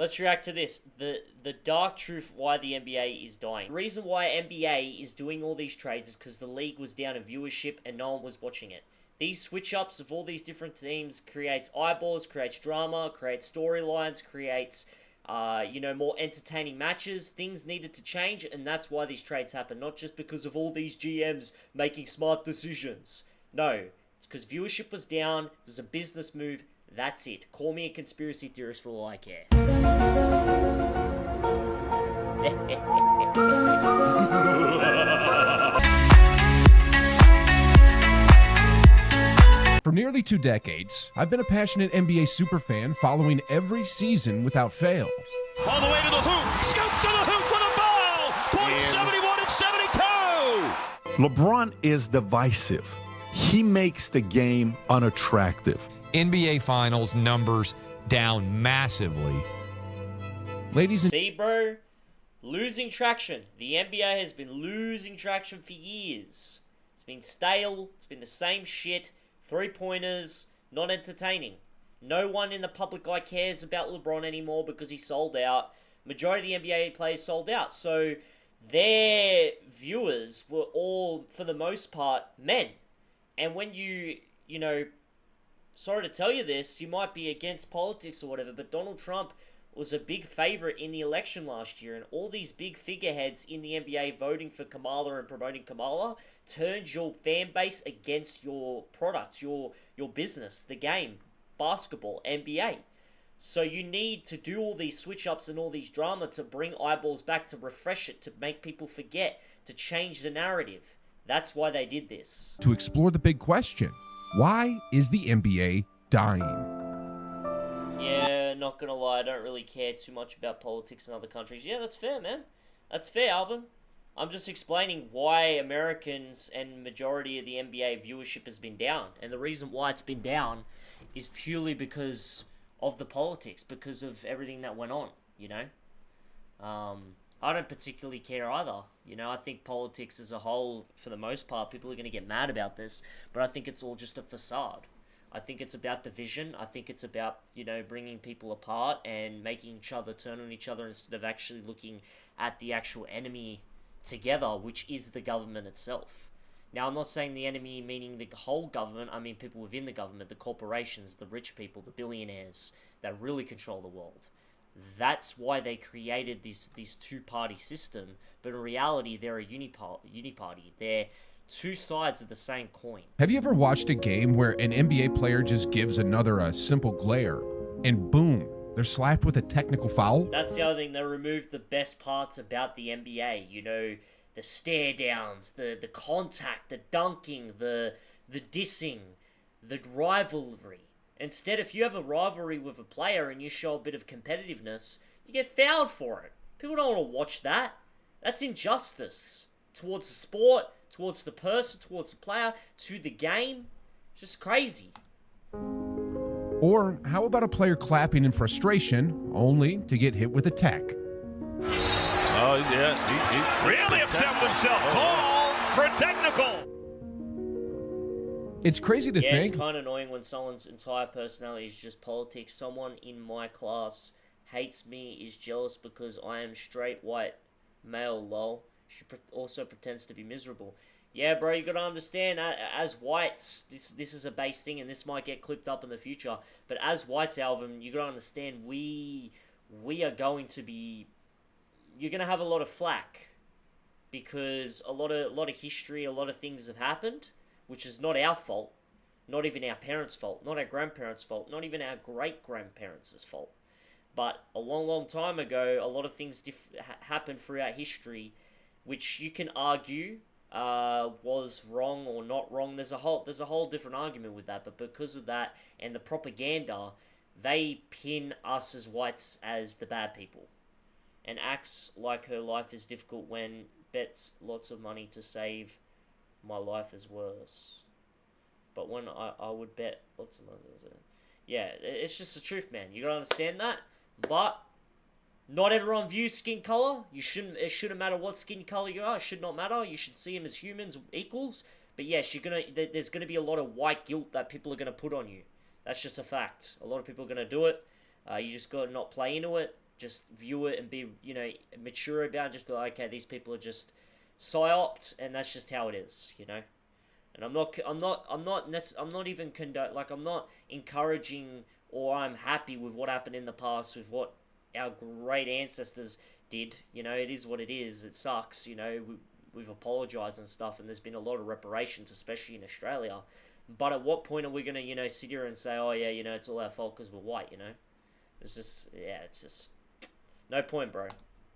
Let's react to this. The dark truth why the NBA is dying. The reason why NBA is doing all these trades is because the league was down in viewership and no one was watching it. These switch-ups of all these different teams creates eyeballs, creates drama, creates storylines, creates, more entertaining matches. Things needed to change, and that's why these trades happen. Not just because of all these GMs making smart decisions. No, it's because viewership was down. It was a business move. That's it. Call me a conspiracy theorist for all I care. For nearly 2 decades, I've been a passionate NBA superfan following every season without fail. All the way to the hoop. Scoop to the hoop with a ball. Point 71 and 72. LeBron is divisive. He makes the game unattractive. NBA Finals numbers down massively. Ladies and See, bro? Losing traction. The NBA has been losing traction for years. It's been stale. It's been the same shit. Three-pointers. Not entertaining. No one in the public eye cares about LeBron anymore because he sold out. Majority of the NBA players sold out. So their viewers were all, for the most part, men. And when sorry to tell you this, you might be against politics or whatever, but Donald Trump was a big favorite in the election last year, and all these big figureheads in the NBA voting for Kamala and promoting Kamala turned your fan base against your product, your business, the game, basketball, NBA. So you need to do all these switch-ups and all these drama to bring eyeballs back, to refresh it, to make people forget, to change the narrative. That's why they did this. to explore the big question, why is the NBA dying? Yeah, not gonna lie, I don't really care too much about politics in other countries. Yeah, that's fair, man. That's fair, Alvin. I'm just explaining why Americans and majority of the NBA viewership has been down. And the reason why it's been down is purely because of the politics, because of everything that went on, I don't particularly care either. I think politics as a whole, for the most part, people are going to get mad about this, but I think it's all just a facade. I think it's about division. I think it's about, bringing people apart and making each other turn on each other instead of actually looking at the actual enemy together, which is the government itself. Now, I'm not saying the enemy meaning the whole government. I mean people within the government, the corporations, the rich people, the billionaires that really control the world. That's why they created this two-party system, but in reality, they're a uniparty. They're two sides of the same coin. Have you ever watched a game where an NBA player just gives another a simple glare, and boom, they're slapped with a technical foul? That's the other thing. They removed the best parts about the NBA. The stare downs, the contact, the dunking, the dissing, the rivalry. Instead, if you have a rivalry with a player and you show a bit of competitiveness, you get fouled for it. People don't want to watch that. That's injustice towards the sport, towards the person, towards the player, to the game. It's just crazy. Or how about a player clapping in frustration only to get hit with a tech? Oh, yeah. He really upset with himself. Call for a technical. It's crazy to Yeah, think. it's kind of annoying when someone's entire personality is just politics. Someone in my class hates me, is jealous because I am straight, white, male, lol. She also pretends to be miserable. Yeah, bro, you gotta understand, as whites, this is a base thing, and this might get clipped up in the future, but as whites, Alvin, you gotta understand, we are going to be... You're gonna have a lot of flack, because a lot of history, a lot of things have happened, which is not our fault, not even our parents' fault, not our grandparents' fault, not even our great-grandparents' fault. But a long, long time ago, a lot of things happened throughout history, which you can argue was wrong or not wrong. There's a whole different argument with that. But because of that and the propaganda, they pin us as whites as the bad people, and acts like her life is difficult when bets lots of money to save my life is worse. But when I would bet lots of money. Yeah, it's just the truth, man. You gotta understand that. But not everyone views skin color. It shouldn't matter what skin color you are. It should not matter. You should see them as humans, equals. But yes, there's gonna be a lot of white guilt that people are gonna put on you. That's just a fact. A lot of people are gonna do it. You just gotta not play into it. just view it and be, you know, mature about it. Just be like, okay, these people are just psyoped, and that's just how it is, you know. And I'm not even like, I'm not encouraging, or I'm happy with what happened in the past, with what our great ancestors did. You know, it is what it is. It sucks. You know, we've apologized and stuff, and there's been a lot of reparations, especially in Australia. But at what point are we gonna, you know, sit here and say, oh yeah, you know, it's all our fault because we're white? You know, it's just, yeah, it's just no point, bro.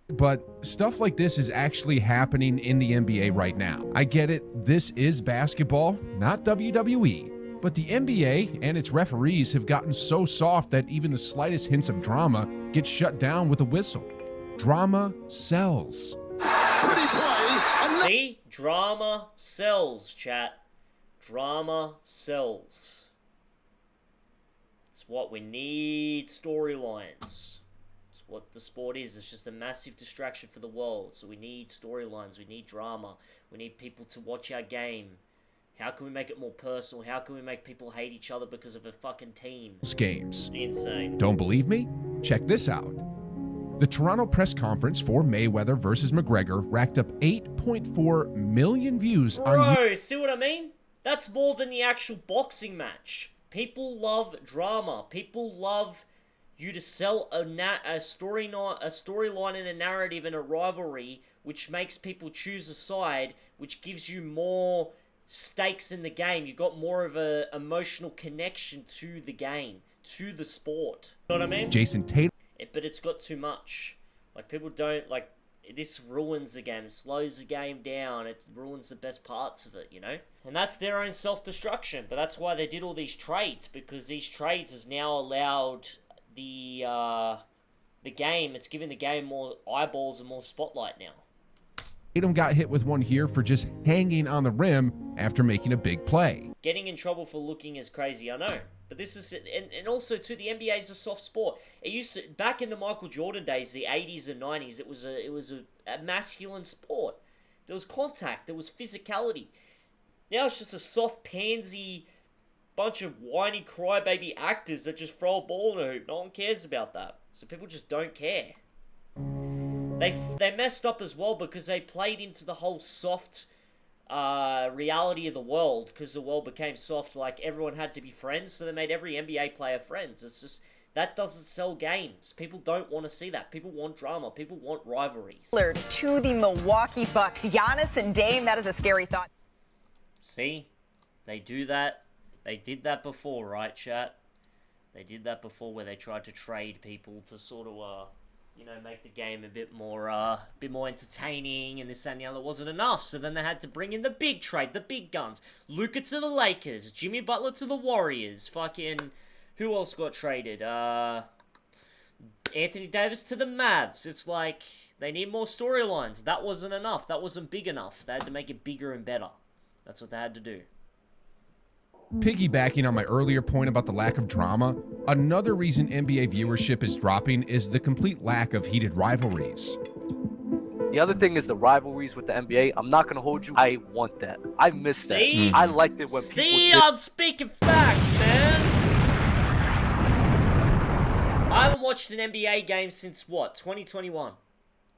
But stuff like this is actually happening in the NBA right now. I get it, this is basketball, not WWE. But the NBA and its referees have gotten so soft that even the slightest hints of drama get shut down with a whistle. Drama sells. Pretty play. See? Drama sells, chat. Drama sells. It's what we need. Storylines. It's what the sport is. It's just a massive distraction for the world. So we need storylines. We need drama. We need people to watch our game. How can we make it more personal? How can we make people hate each other because of a fucking team? Games. Insane. Don't believe me? Check this out. The Toronto press conference for Mayweather versus McGregor racked up 8.4 million views on YouTube. Bro, see what I mean? That's more than the actual boxing match. People love drama. People love you to sell a storyline and a narrative and a rivalry, which makes people choose a side, which gives you more stakes in the game. You got more of a emotional connection to the game, to the sport. You know what I mean? Jason Tatum. But it's got too much. Like, people don't, like, this ruins the game, it slows the game down, it ruins the best parts of it, you know? And that's their own self-destruction, but that's why they did all these trades, because these trades has now allowed the game, it's giving the game more eyeballs and more spotlight now. Tatum got hit with one here for just hanging on the rim after making a big play. Getting in trouble for looking is crazy, I know. But this is, and also too, the NBA is a soft sport. It used to, back in the Michael Jordan days, the 80s and 90s, it was a masculine sport. There was contact, there was physicality. Now it's just a soft pansy bunch of whiny crybaby actors that just throw a ball in a hoop. No one cares about that. So people just don't care. They messed up as well because they played into the whole soft reality of the world, because the world became soft, like everyone had to be friends, so they made every NBA player friends. It's just, that doesn't sell games. People don't want to see that. People want drama. People want rivalries. To the Milwaukee Bucks, Giannis and Dame, that is a scary thought. See? They do that. They did that before, right, chat? They did that before, where they tried to trade people to sort of, you know, make the game a bit more entertaining, and this and the other. Wasn't enough, so then they had to bring in the big trade, the big guns. Luka to the Lakers, Jimmy Butler to the Warriors, fucking, who else got traded? Anthony Davis to the Mavs. It's like, they need more storylines. That wasn't enough. That wasn't big enough. They had to make it bigger and better. That's what they had to do. Piggybacking on my earlier point about the lack of drama, another reason NBA viewership is dropping is the complete lack of heated rivalries. The other thing is the rivalries with the NBA. I'm not going to hold you. I want that. I miss that. I liked it when people I'm speaking facts, man. I haven't watched an NBA game since, what, 2021?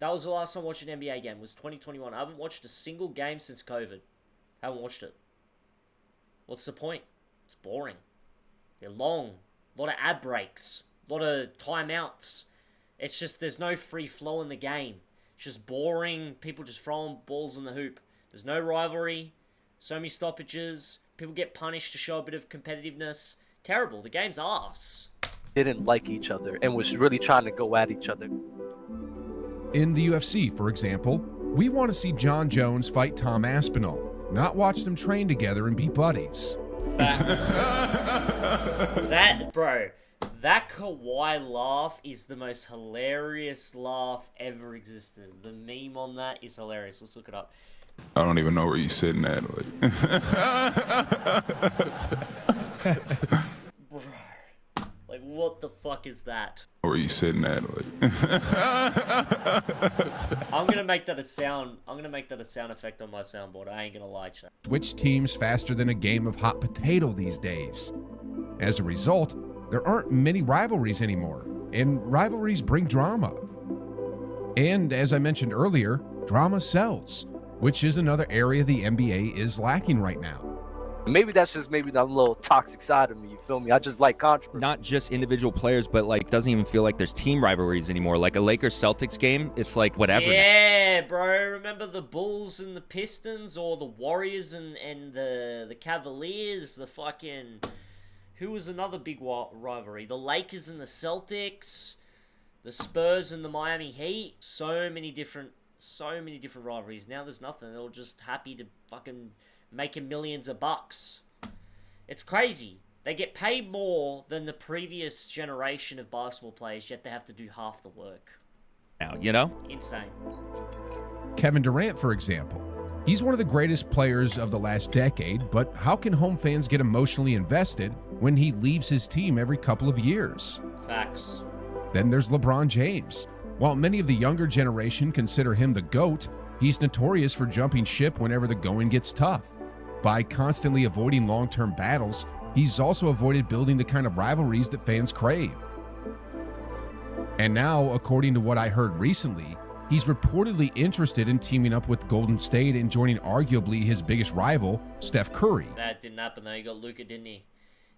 That was the last time I watched an NBA game, was 2021. I haven't watched a single game since COVID. I haven't watched it. What's the point? It's boring. They're long. A lot of ad breaks. A lot of timeouts. It's just, there's no free flow in the game. It's just boring. People just throwing balls in the hoop. There's no rivalry. So many stoppages. People get punished to show a bit of competitiveness. Terrible. The game's arse. didn't like each other and was really trying to go at each other. In the UFC, for example, we want to see John Jones fight Tom Aspinall, not watch them train together and be buddies. That Kawhi laugh is the most hilarious laugh ever existed. The meme on that is hilarious. Let's look it up. I don't even know where you're sitting at. Bro, like, what the fuck is that? Where you sitting at? I'm gonna make that a sound. I'm gonna make that a sound effect on my soundboard. I ain't gonna lie, chat. Which team's faster than a game of hot potato these days? As a result, there aren't many rivalries anymore. and rivalries bring drama. And as I mentioned earlier, drama sells, which is another area the NBA is lacking right now. Maybe that's just maybe that little toxic side of me, you feel me? I just like controversy. Not just individual players, but like doesn't even feel like there's team rivalries anymore. Like a Lakers-Celtics game, it's like whatever. Yeah, bro. Remember the Bulls and the Pistons, or the Warriors and the Cavaliers? The fucking... Who was another big rivalry? The Lakers and the Celtics, the Spurs and the Miami Heat. So many different rivalries. Now there's nothing. They're all just happy to fucking making millions of bucks. It's crazy. They get paid more than the previous generation of basketball players, yet they have to do half the work. Now, you know? Insane. Kevin Durant, for example. He's one of the greatest players of the last decade, but how can home fans get emotionally invested when he leaves his team every couple of years? Facts. Then there's LeBron James. While many of the younger generation consider him the GOAT, he's notorious for jumping ship whenever the going gets tough. By constantly avoiding long-term battles, he's also avoided building the kind of rivalries that fans crave. And now, according to what I heard recently, he's reportedly interested in teaming up with Golden State and joining arguably his biggest rival, Steph Curry. That didn't happen though. He got Luka, didn't he?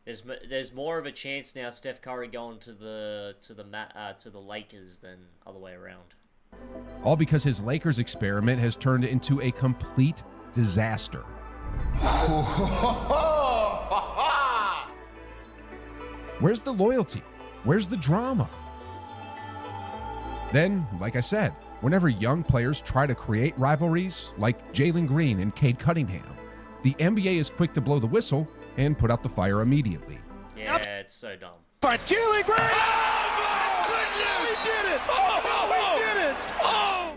There's more of a chance now Steph Curry going to the Lakers than other way around. All because his Lakers experiment has turned into a complete disaster. Where's the loyalty? Where's the drama? Then, like I said, whenever young players try to create rivalries, like Jalen Green and Cade Cunningham, the NBA is quick to blow the whistle and put out the fire immediately. Yeah, it's so dumb. But Jalen Green! Oh, my goodness! We did it! Oh, we did it! Oh!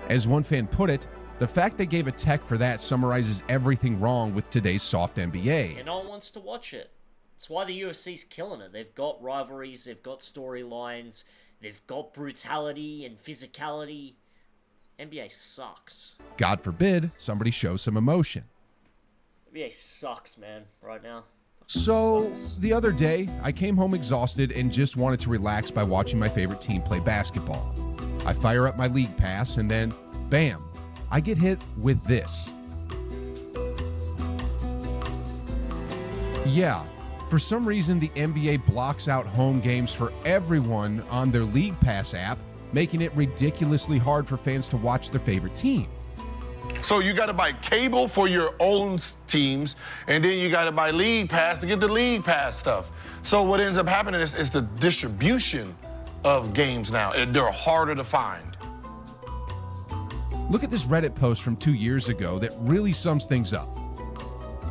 As one fan put it, the fact they gave a tech for that summarizes everything wrong with today's soft NBA. And no one wants to watch it. That's why the UFC's killing it. They've got rivalries, they've got storylines, they've got brutality and physicality. NBA sucks. God forbid somebody shows some emotion. NBA sucks, man, right now. So, Sucks. the other day, I came home exhausted and just wanted to relax by watching my favorite team play basketball. I fire up my league pass and then, bam, I get hit with this. Yeah, for some reason the NBA blocks out home games for everyone on their league pass app, making it ridiculously hard for fans to watch their favorite team. So you got to buy cable for your own teams, and then you got to buy League Pass to get the League Pass stuff. So what ends up happening is the distribution of games now. They're harder to find. Look at this Reddit post from 2 years ago that really sums things up.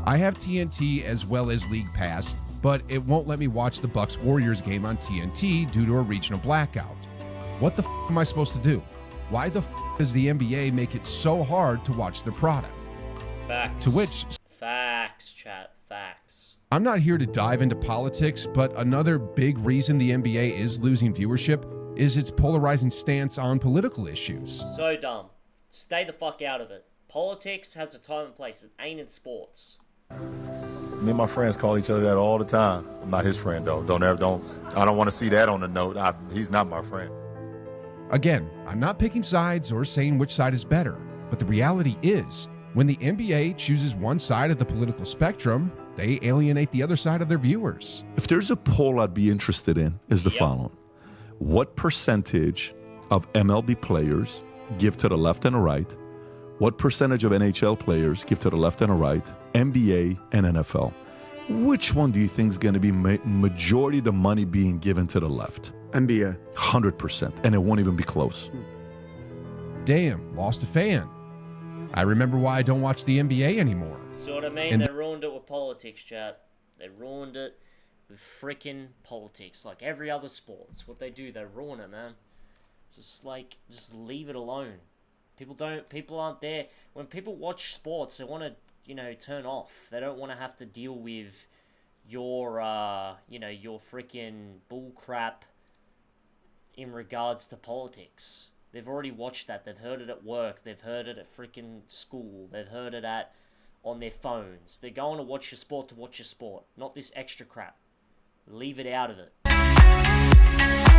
I have TNT as well as League Pass, but it won't let me watch the Bucks-Warriors game on TNT due to a regional blackout. What the am I supposed to do? Why the does the NBA make it so hard to watch the product? Facts. To which... Facts, chat. Facts. I'm not here to dive into politics, but another big reason the NBA is losing viewership is its polarizing stance on political issues. So dumb. Stay the fuck out of it. Politics has a time and place. It ain't in sports. Me and my friends call each other that all the time. I'm not his friend though. I don't want to see that on the note. He's not my friend. Again, I'm not picking sides or saying which side is better, but the reality is, when the NBA chooses one side of the political spectrum, they alienate the other side of their viewers. If there's a poll I'd be interested in, is the following. What percentage of MLB players give to the left and the right? What percentage of NHL players give to the left and the right? NBA and NFL. Which one do you think is going to be majority of the money being given to the left? NBA. 100%, and it won't even be close. Damn, lost a fan. I remember why I don't watch the NBA anymore. See what I mean? They ruined it with politics, chat. They ruined it with freaking politics. Like every other sport. It's what they do. They ruin it, man. Just leave it alone. People aren't there. When people watch sports, they want to, turn off. They don't want to have to deal with your freaking bullcrap in regards to politics. They've already watched that. They've heard it at work. They've heard it at freaking school. They've heard it on their phones. They're going to watch your sport, not this extra crap. Leave it out of it. Reacts.